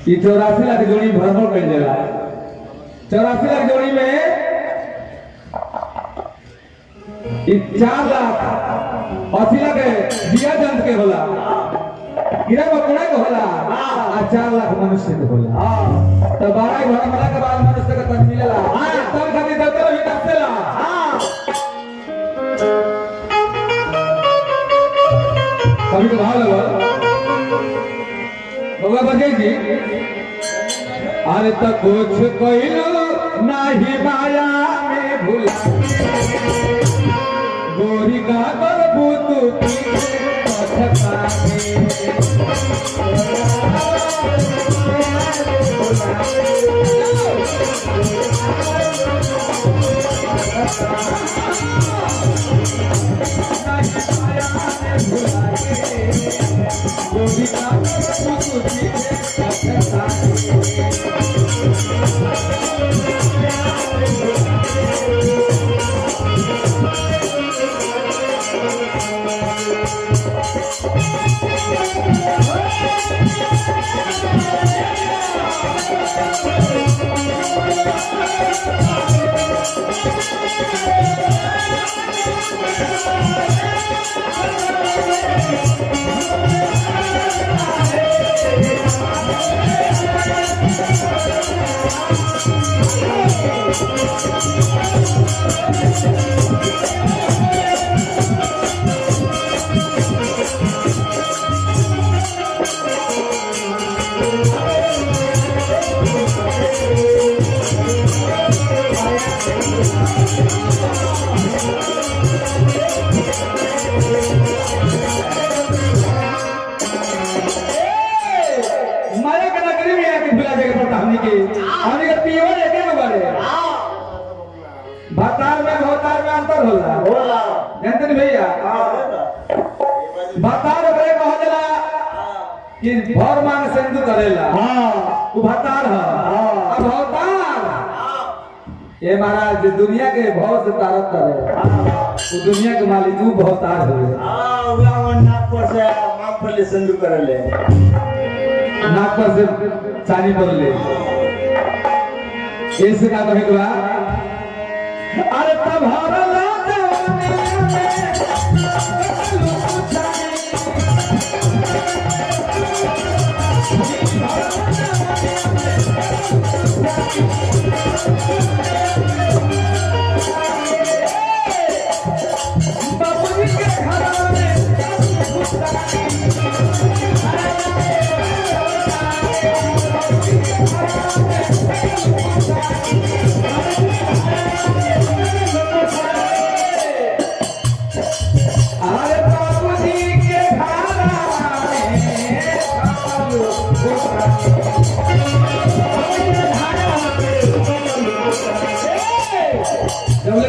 ये 84 लाख जोड़ी भरमोर कर देला। 84 लाख जोड़ी में 4 लाख 80 लाख दिया जंत के होला, हीरा मकोड़ा के होला, आ 4 लाख मनुष्य के होला। तो 12 घर मिला के बाद मनुष्य का तन मिलेला। तब खातिर देवता ही दसेला। कभी तो भाव लगल बउआ बजे जी, अरे तो कुछ कइलो नाही माया में भूला, गोरी का बरबूतू की पछता भतार में भौतार में अंतर होला जानते नहीं भैया। भतार ओकरे कह देला कि भर मांग सिंधु करेला, वो भतार है। अब भौतार ये महाराज दुनिया के भव से तारक करे, वो दुनिया के मालिक तू भौतार हो। नाक पर से मांग पर ले सिंधु करेले, नाक पर से चानी पर ले ऐसे का कहे के बा। अरे तब हरला जवानी में बाबूजी के घर में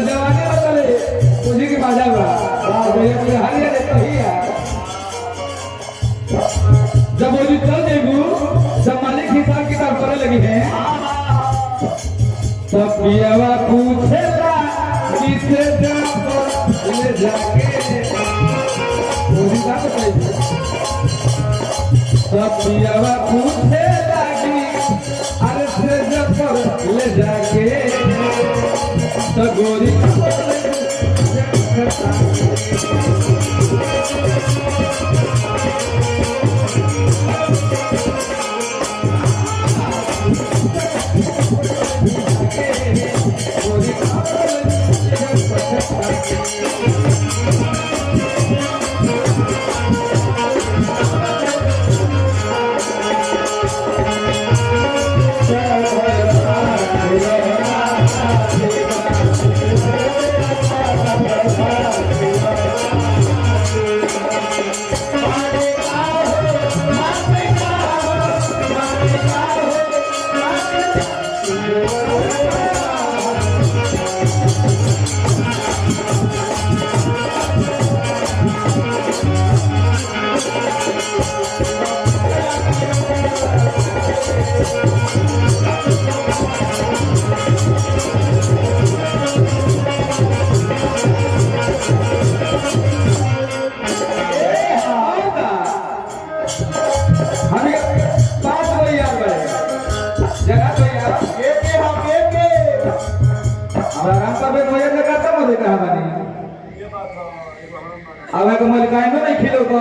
जवानी बदले तुझी की बाजा बा मुझे हालिया देता ही है। जब वो चल देबू, जब मालिक हिसाब किताब करे लगी है, तब पियावा पूछेला किसे ले जाके मुझे का बताई। तब पियावा पूछेला कि अरे से जब ले जाके तो गोरी हमें 5 यार बड़े अब एक मलिकाइन नहीं खिलो को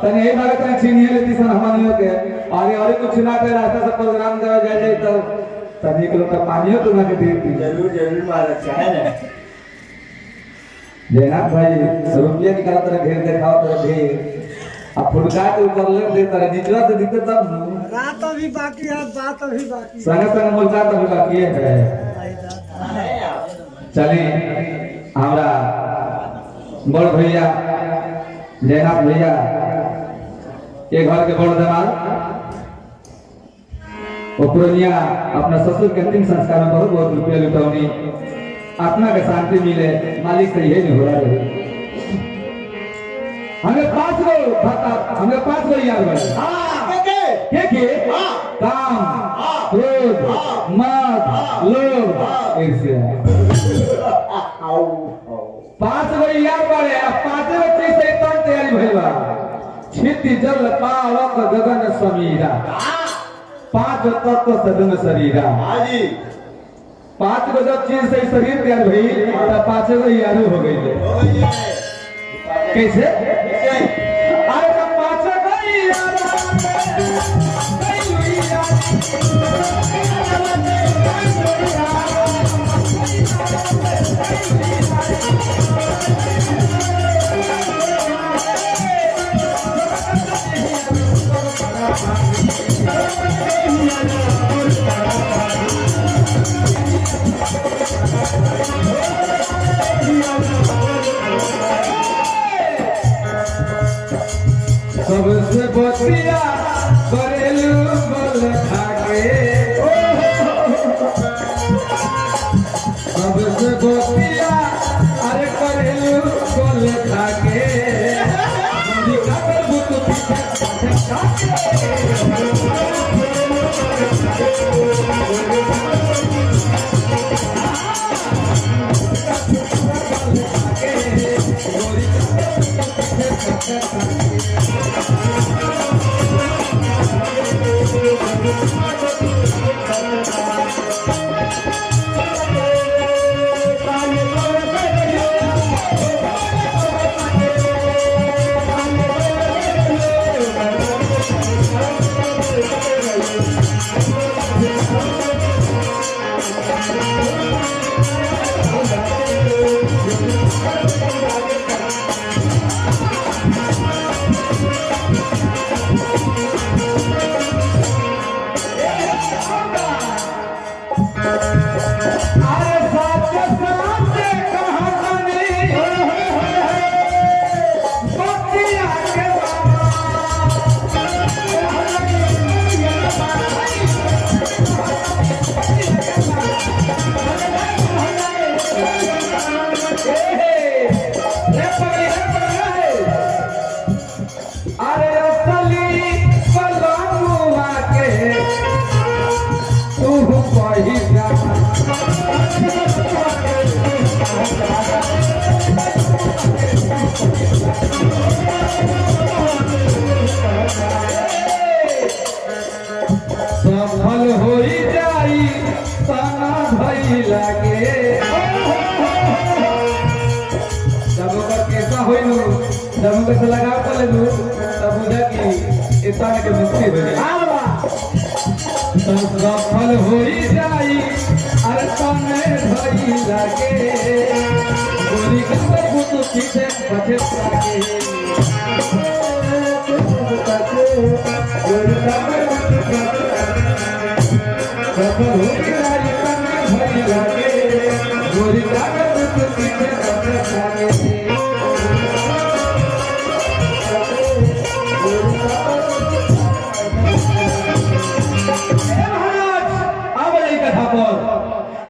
तने ए बात तने छीनिए लेती सन हमनियो के और कुछ ना के रास्ता से प्रोग्राम देवा जाए तो तने एक लोटा पानियो तो ना के देती जरूर जरूर महाराज चाहे ना जयनाथ भाई रुपया निकाला तेरे ढेर दिखाओ तेरे ढेर अब फुटका के ऊपर ले दे तेरे निचला से दिखते तब रात अभी बाकी है, बात अभी बाकी संग संग मुलाकात अभी बाकी है चलिए हमारा बड़ भैया जयनाथ भैया ये घर के बड़ दमाद पुरनिया अपना ससुर के अंतिम संस्कार में बहुत बहुत रुपया लुटौनी आत्मा के शांति मिले मालिक से यही नहीं हो रहा है हमें 5 गो याद बने के काम क्रोध मद लोभ ईर्ष्या 5 गो याद बने अब 5 बच्चे से तन तैयारी भइल बा क्षिति जल पावक गगन समीरा 5 तत्व सदन शरीरा हाजी 5 गो जब चीज से शरीर तैयार भई तब 5 गो याद हो गई कैसे अरे जब 5 गो याद सबसे बतिया करेलू बोल खाके सबसे बतिया अरे करेलू बोल खाके निकाल बुत पीछे सफल होई जाई तना भई लागे जब ओकर कैसा होई नु जब ओकर से लगाव कर लेनु तब बुझा कि इतना के मुक्ति हो गई सफल होई जाई अरे तने भई लागे गोरी कंदर बुत पीछे बचे लागे गोरी कंदर सफल होई जाई तने भई लागे